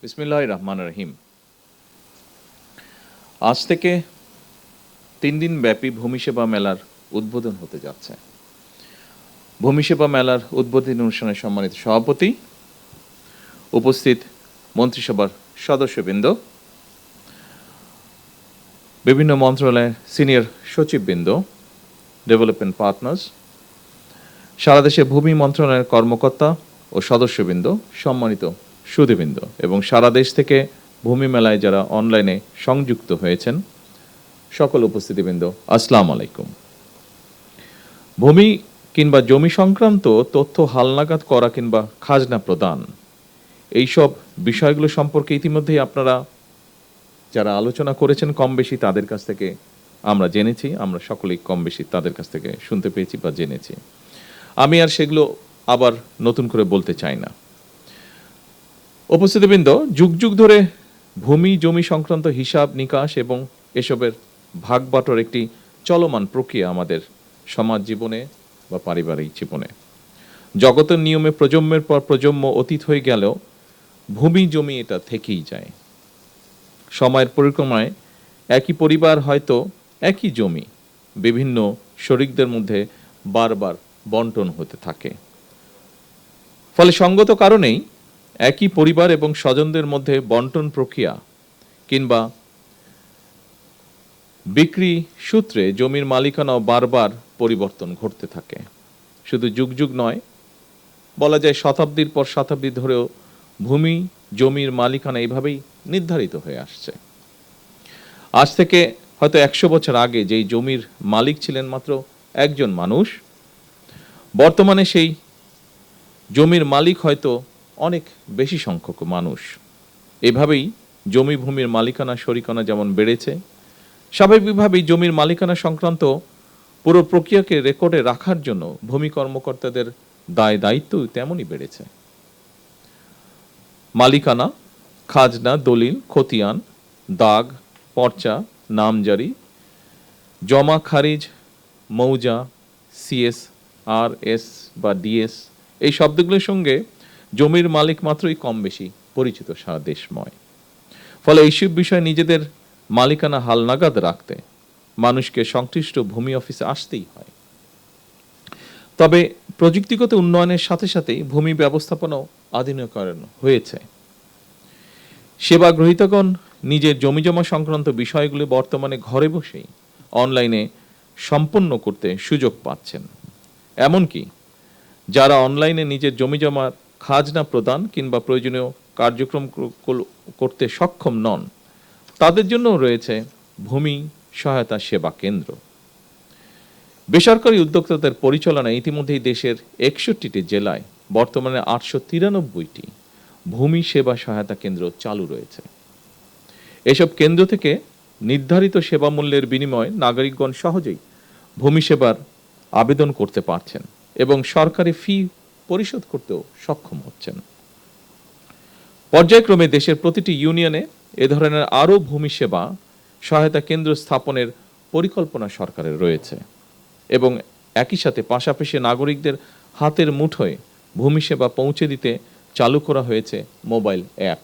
বিসমিল্লাহির রহমানির রহিম। আজ থেকে ৩ দিন ব্যাপী ভূমি সেবা মেলার উদ্বোধন হতে যাচ্ছে। ভূমি সেবা মেলার উদ্বোধনী অনুষ্ঠানে সম্মানিত সভাপতি, উপস্থিত মন্ত্রিসভার সদস্যবৃন্দ, বিভিন্ন মন্ত্রণালয়ের সিনিয়র সচিববৃন্দ, ডেভেলপমেন্ট পার্টনার্স, সারা দেশে ভূমি মন্ত্রণালয়ের কর্মকর্তা ও সদস্যবৃন্দ, সম্মানিত সুধীবৃন্দ এবং সারা দেশ থেকে ভূমি মেলায় যারা অনলাইনে সংযুক্ত হয়েছেন সকল উপস্থিতিবৃন্দ, আসসালামু আলাইকুম। ভূমি কিংবা জমি সংক্রান্ত তথ্য হালনাগাদ করা কিংবা খাজনা প্রদান, এইসব বিষয়গুলো সম্পর্কে ইতিমধ্যেই আপনারা যারা আলোচনা করেছেন কম বেশি তাদের কাছ থেকে আমরা জেনেছি, আমরা সকলেই কম বেশি তাদের কাছ থেকে শুনতে পেয়েছি বা জেনেছি। আমি আর সেগুলো আবার নতুন করে বলতে চাই না। উপস্থিতিবৃন্দ, যুগ যুগ ধরে ভূমি জমি সংক্রান্ত হিসাব নিকাশ এবং এসবের ভাগবাটোর একটি চলমান প্রক্রিয়া আমাদের সমাজ জীবনে বা পারিবারিক জীবনে। জগতের নিয়মে প্রজন্মের পর প্রজন্ম অতীত হয়ে গেলেও ভূমি জমি এটা থেকেই যায়। সময়ের পরিক্রমায় একই পরিবার হয়তো একই জমি বিভিন্ন শরিকদের মধ্যে বারবার বন্টন হতে থাকে। ফলে সঙ্গত কারণেই একই পরিবার এবং স্বজনদের মধ্যে বন্টন প্রক্রিয়া কিংবা বিক্রি সূত্রে জমির মালিকানাও বারবার পরিবর্তন ঘটতে থাকে। শুধু যুগ যুগ নয়, বলা যায় শতাব্দীর পর শতাব্দী ধরেও ভূমি জমির মালিকানা এইভাবেই নির্ধারিত হয়ে আসছে। আজ থেকে হয়তো 100 বছর আগে যেই জমির মালিক ছিলেন মাত্র একজন মানুষ, বর্তমানে সেই জমির মালিক হয়তো অনেক বেশি সংখ্যক মানুষ। এভাবেই জমি ভূমির মালিকানা শরিকানা যেমন বেড়েছে, স্বাভাবিকভাবেই জমির মালিকানা সংক্রান্ত পুরো প্রক্রিয়াকে রেকর্ডে রাখার জন্য ভূমি কর্মকর্তাদের দায় দায়িত্ব তেমনই বেড়েছে। মালিকানা, খাজনা, দলিল, খতিয়ান, দাগ, পর্চা, নামজারি, জমা খারিজ, মৌজা, সিএস, আর এস বা ডিএস, এই শব্দগুলোর সঙ্গে জমির মালিক মাত্রই কম বেশি পরিচিত সারা দেশময়। ফলে এইসব বিষয়ে নিজেদের মালিকানা হালনাগাদ রাখতে মানুষকে সংশ্লিষ্ট ভূমি অফিসে আসতেই হয়। তবে প্রযুক্তিগত উন্নয়নের সাথে সাথেই ভূমি ব্যবস্থাপনাও আধুনিকরণ হয়েছে। সেবা গ্রহীতাগণ নিজের জমিজমা সংক্রান্ত বিষয়গুলি বর্তমানে ঘরে বসেই অনলাইনে সম্পন্ন করতে সুযোগ পাচ্ছেন। এমনকি যারা অনলাইনে নিজের জমিজমার খাজনা প্রদান কিংবা প্রয়োজনীয় কার্যক্রম করতে সক্ষম নন, তাদের জন্য রয়েছে ভূমি সহায়তা সেবা কেন্দ্র। বেসরকারি উদ্যোক্তাদের পরিচালনায় ইতিমধ্যেই দেশের 61টি জেলায় বর্তমানে 893টি ভূমি সেবা সহায়তা কেন্দ্র চালু রয়েছে। এসব কেন্দ্র থেকে নির্ধারিত সেবা মূল্যের বিনিময়ে নাগরিকগণ সহজেই ভূমি সেবার আবেদন করতে পারছেন এবং সরকারি ফি পরিশোধ করতেও সক্ষম হচ্ছেন। পর্যায়ক্রমে দেশের প্রতিটি ইউনিয়নে এ ধরনের আরও ভূমি সেবা সহায়তা কেন্দ্র স্থাপনের পরিকল্পনা সরকারের রয়েছে এবং একই সাথে পাশাপাশি নাগরিকদের হাতের মুঠোয় ভূমি সেবা পৌঁছে দিতে চালু করা হয়েছে মোবাইল অ্যাপ,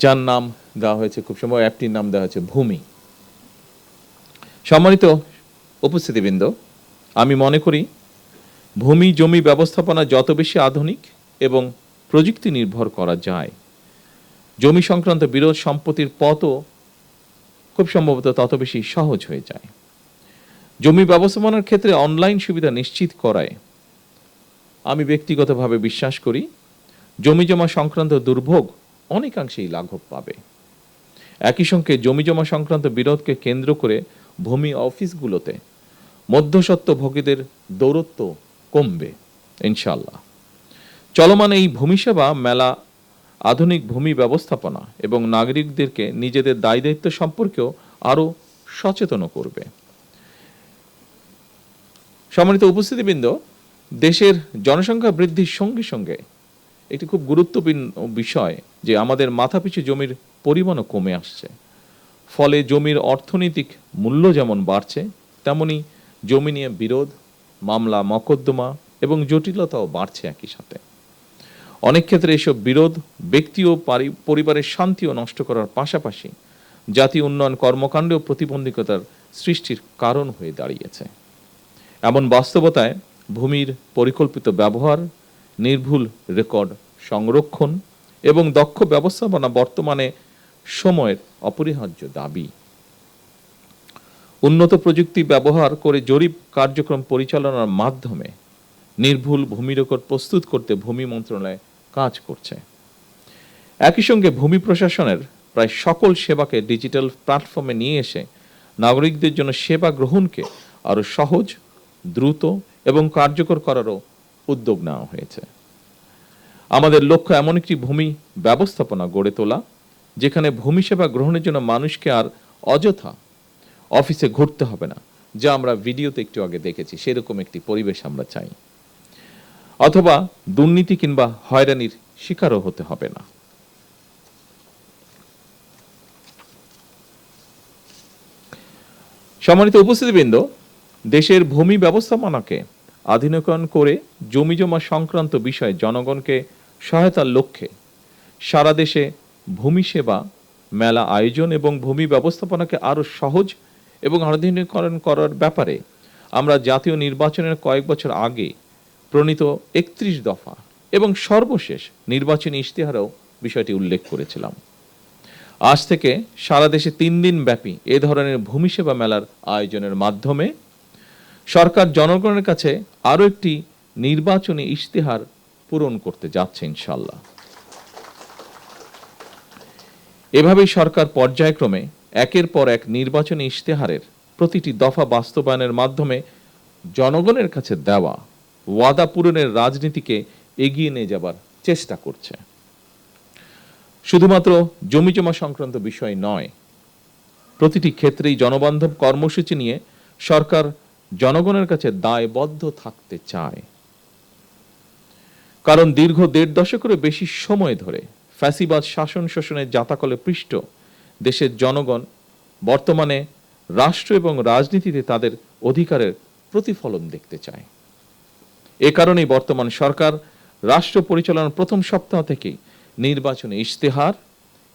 যার নাম দেওয়া হয়েছে, খুব সম্ভব অ্যাপটির নাম দেওয়া হয়েছে ভূমি। সম্মানিত উপস্থিতিবৃন্দ, আমি মনে করি ভূমি জমি ব্যবস্থাপনা যত বেশি আধুনিক এবং প্রযুক্তি নির্ভর করা যায়, জমি সংক্রান্ত বিরোধ সম্পত্তির পথও খুব সম্ভবত তত বেশি সহজ হয়ে যায়। জমি ব্যবস্থাপনার ক্ষেত্রে অনলাইন সুবিধা নিশ্চিত করায় আমি ব্যক্তিগতভাবে বিশ্বাস করি জমিজমা সংক্রান্ত দুর্ভোগ অনেকাংশেই লাঘব পাবে। একই সঙ্গে জমিজমা সংক্রান্ত বিরোধকে কেন্দ্র করে ভূমি অফিসগুলোতে মধ্যস্বত্বভোগীদের দৌরত্ব কমবে ইনশাআল্লাহ। চলমান এই ভূমি সেবা মেলা আধুনিক ভূমি ব্যবস্থাপনা এবং নাগরিকদেরকে নিজেদের দায় দায়িত্ব সম্পর্কেও আরও সচেতন করবে। সম্মানিত উপস্থিতিবৃন্দ, দেশের জনসংখ্যা বৃদ্ধির সঙ্গে সঙ্গে একটি খুব গুরুত্বপূর্ণ বিষয় যে আমাদের মাথাপিছু জমির পরিমাণও কমে আসছে। ফলে জমির অর্থনৈতিক মূল্য যেমন বাড়ছে, তেমনি জমি নিয়ে বিরোধ, মামলা, মকদ্দমা এবং জটিলতাও বাড়ছে একই সাথে। অনেক ক্ষেত্রে এসব বিরোধ ব্যক্তি ও পরিবারের শান্তিও নষ্ট করার পাশাপাশি জাতীয় উন্নয়ন কর্মকাণ্ডেও প্রতিবন্ধকতার সৃষ্টির কারণ হয়ে দাঁড়িয়েছে। এমন বাস্তবতায় ভূমির পরিকল্পিত ব্যবহার, নির্ভুল রেকর্ড সংরক্ষণ এবং দক্ষ ব্যবস্থাপনা বর্তমানে সময়ের অপরিহার্য দাবি। উন্নত প্রযুক্তি ব্যবহার করে জরিপ কার্যক্রম পরিচালনার মাধ্যমে নির্ভুল ভূমি রেকর্ড প্রস্তুত করতে ভূমি মন্ত্রণালয় কাজ করছে। একই সঙ্গে ভূমি প্রশাসনের প্রায় সকল সেবাকে ডিজিটাল প্ল্যাটফর্মে নিয়ে এসে নাগরিকদের জন্য সেবা গ্রহণকে আরও সহজ, দ্রুত এবং কার্যকর করারও উদ্যোগ নেওয়া হয়েছে। আমাদের লক্ষ্য এমন একটি ভূমি ব্যবস্থাপনা গড়ে তোলা যেখানে ভূমি সেবা গ্রহণের জন্য মানুষকে আর অযথা অফিসে ঘুরতে হবে না, যা আমরা ভিডিওতে একটু আগে দেখেছি। সেরকম একটি পরিবেশ আমরা চাই, অথবা দুর্নীতি কিংবা হয়রানির শিকারও হতে হবে না। সম্মানিত উপস্থিতিবৃন্দ, দেশের ভূমি ব্যবস্থাপনাকে আধুনিকায়ন করে জমি জমা সংক্রান্ত বিষয়ে জনগণকে সহায়তার লক্ষ্যে সারা দেশে ভূমি সেবা মেলা আয়োজন এবং ভূমি ব্যবস্থাপনাকে আরও সহজ এবং আধুনিকীকরণ করার ব্যাপারে আমরা জাতীয় নির্বাচনের কয়েক বছর আগে প্রণীত ৩১ দফা এবং সর্বশেষ নির্বাচনী ইশতেহারেও বিষয়টি উল্লেখ করেছিলাম। আজ থেকে সারা দেশে ৩ দিন ব্যাপী এ ধরনের ভূমি সেবা মেলার আয়োজনের মাধ্যমে সরকার জনগণের কাছে আরও একটি নির্বাচনী ইশতেহার পূরণ করতে যাচ্ছে ইনশাআল্লাহ। এভাবেই সরকার পর্যায়ক্রমে একের পর এক নির্বাচনী ইশতেহারের প্রতিটি দফা বাস্তবায়নের মাধ্যমে জনগণের কাছে দেওয়া ওয়াদা পূরণের রাজনীতিকে এগিয়ে নিয়ে যাবার চেষ্টা করছে। শুধুমাত্র জমি জমা সংক্রান্ত বিষয় নয়, প্রতিটি ক্ষেত্রেই জনবান্ধব কর্মসূচি নিয়ে সরকার জনগণের কাছে দায়বদ্ধ থাকতে চায়। কারণ দীর্ঘ ১.৫ দশকেরও বেশি সময় ধরে ফ্যাসিবাদ শাসন শোষণের জাতাকলে পৃষ্ঠ দেশের জনগণ বর্তমানে রাষ্ট্র এবং রাজনীতিতে তাদের অধিকারের প্রতিফলন দেখতে চায়। এ কারণেই বর্তমান সরকার রাষ্ট্র পরিচালনার প্রথম সপ্তাহ থেকেই নির্বাচনী ইশতেহার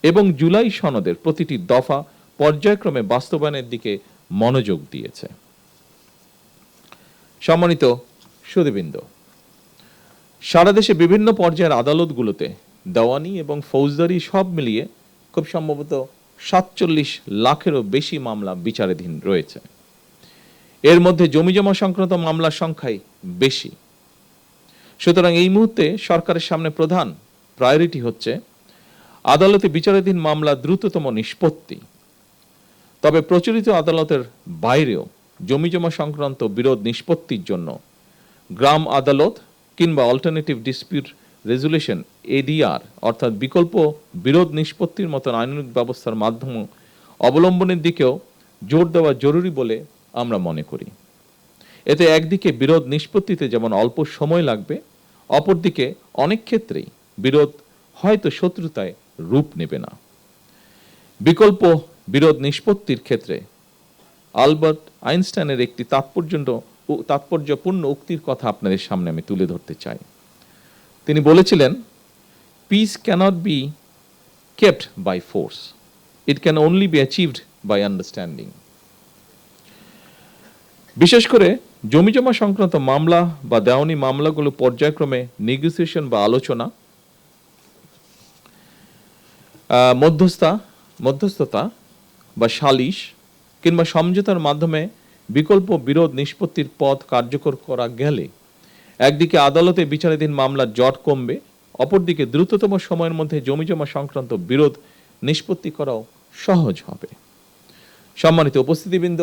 এবং জুলাই সনদের প্রতিটি দফা পর্যায়ক্রমে বাস্তবায়নের দিকে মনোযোগ দিয়েছে। সম্মানিত সুধীবৃন্দ, সারা দেশে বিভিন্ন পর্যায়ের আদালতগুলোতে দেওয়ানি এবং ফৌজদারি সব মিলিয়ে খুব সম্ভবত ৪৭ লাখেরও বেশি মামলা বিচারাধীন রয়েছে। এর মধ্যে জমিজমা সংক্রান্ত মামলার সংখ্যাই বেশি। সুতরাং এই মুহূর্তে সরকারের সামনে প্রধান প্রায়োরিটি হচ্ছে আদালতে বিচারাধীন মামলা দ্রুততম নিষ্পত্তি। তবে প্রচলিত আদালতের বাইরেও জমিজমা সংক্রান্ত বিরোধ নিষ্পত্তির জন্য গ্রাম আদালত কিংবা অল্টারনেটিভ ডিসপিউট রেজুলেশন এডিআর অর্থাৎ বিকল্প বিরোধ নিষ্পত্তির মতন আইনানুগ ব্যবস্থার মাধ্যম অবলম্বনের দিকেও জোর দেওয়া জরুরি বলে আমরা মনে করি। এতে একদিকে বিরোধ নিষ্পত্তিতে যেমন অল্প সময় লাগবে, অপরদিকে অনেক ক্ষেত্রেই বিরোধ হয়তো শত্রুতায় রূপ নেবে না। বিকল্প বিরোধ নিষ্পত্তির ক্ষেত্রে আলবার্ট আইনস্টাইনের একটি তাৎপর্যপূর্ণ উক্তির কথা আপনাদের সামনে আমি তুলে ধরতে চাই। তিনি বলেছিলেন, peace cannot be kept by force, it can only be achieved by understanding. বিশেষ করে জমিজমা সংক্রান্ত মামলা বা দেওয়ানি মামলাগুলো পর্যায়ক্রমে নেগোসিয়েশন বা আলোচনা, মধ্যস্থতা বা সালিশ কিংবা সমঝোতার মাধ্যমে বিকল্প বিরোধ নিষ্পত্তির পথ কার্যকর করা গেলে একদিকে আদালতে বিচারাধীন মামলার জট কমবে, অপরদিকে দ্রুততম সময়ের মধ্যে জমিজমা সংক্রান্ত বিরোধ নিষ্পত্তি করাও সহজ হবে। সম্মানিত উপস্থিতিবৃন্দ,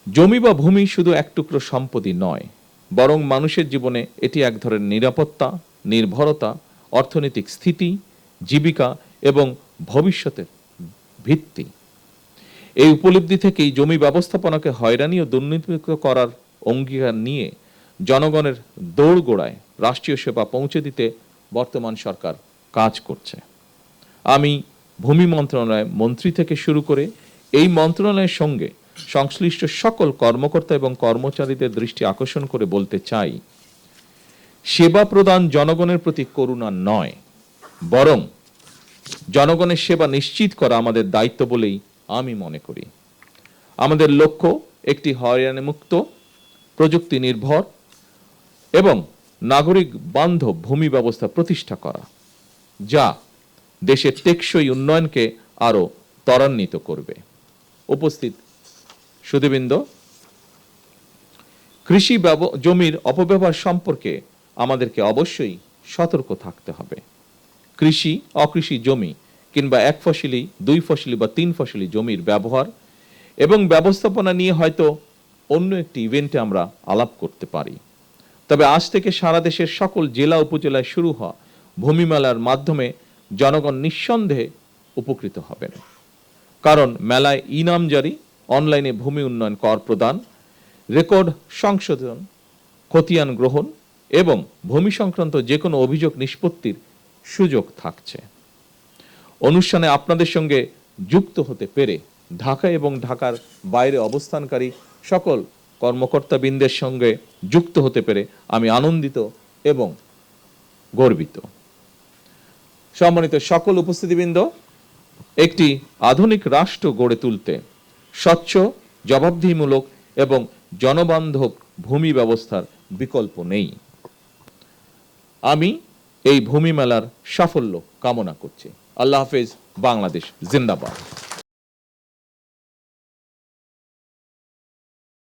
জমি বা ভূমি শুধু এক টুকরো সম্পত্তি নয়, বরং মানুষের জীবনে এটি এক ধরনের নিরাপত্তা, নির্ভরতা, অর্থনৈতিক স্থিতি, জীবিকা এবং ভবিষ্যতের ভিত্তি। এই উপলব্ধি থেকেই জমি ব্যবস্থাপনাকে হয়রানি ও দুর্নীতিমুক্ত করার অঙ্গীকার নিয়ে জনগণের দোরগোড়ায় রাষ্ট্রীয় সেবা পৌঁছে দিতে বর্তমান সরকার কাজ করছে। আমি ভূমি মন্ত্রণালয় মন্ত্রী থেকে শুরু করে এই মন্ত্রণালয়ের সঙ্গে সংশ্লিষ্ট সকল কর্মকর্তা এবং কর্মচারীদের দৃষ্টি আকর্ষণ করে বলতে চাই, সেবা প্রদান জনগণের প্রতি করুণা নয়, বরং জনগণের সেবা নিশ্চিত করা আমাদের দায়িত্ব বলেই আমি মনে করি। আমাদের লক্ষ্য একটি হয়রানিমুক্ত, প্রযুক্তি নির্ভর এবং নাগরিক বান্ধব ভূমি ব্যবস্থা প্রতিষ্ঠা করা, যা দেশের টেকসই উন্নয়নকে আরো ত্বরান্বিত করবে। উপস্থিত সুধীবৃন্দ, কৃষি জমির অপব্যবহার সম্পর্কে আমাদেরকে অবশ্যই সতর্ক থাকতে হবে। কৃষি, অকৃষি জমি কিংবা এক ফসলি, দুই ফসলি বা তিন ফসলি জমির ব্যবহার এবং ব্যবস্থাপনা নিয়ে হয়তো অন্য একটি ইভেন্টে আমরা আলাপ করতে পারি। তবে আজ থেকে সারা দেশের সকল জেলা উপজেলায় শুরু হওয়া ভূমি মেলার মাধ্যমে জনগণ নিঃসন্দেহে উপকৃত হবেন। কারণ মেলায় ইনামজারি, অনলাইনে ভূমি উন্নয়ন কর প্রদান, রেকর্ড সংশোধন, খতিয়ান গ্রহণ এবং ভূমি সংক্রান্ত যে কোনো অভিযোগ নিষ্পত্তির সুযোগ থাকছে। অনুষ্ঠানে আপনাদের সঙ্গে যুক্ত হতে পেরে ঢাকা এবং ঢাকার বাইরে অবস্থানকারী সকল কর্মকর্তাবৃন্দের সঙ্গে যুক্ত হতে পেরে আমি আনন্দিত এবং গর্বিত। সম্মানিত সকল উপস্থিতিবৃন্দ, একটি আধুনিক রাষ্ট্র গড়ে তুলতে স্বচ্ছ, জবাবদিহিমূলক এবং জনবান্ধব ভূমি ব্যবস্থার বিকল্প নেই। আমি এই ভূমি মেলার সাফল্য কামনা করছি। আল্লাহ হাফেজ। বাংলাদেশ জিন্দাবাদ।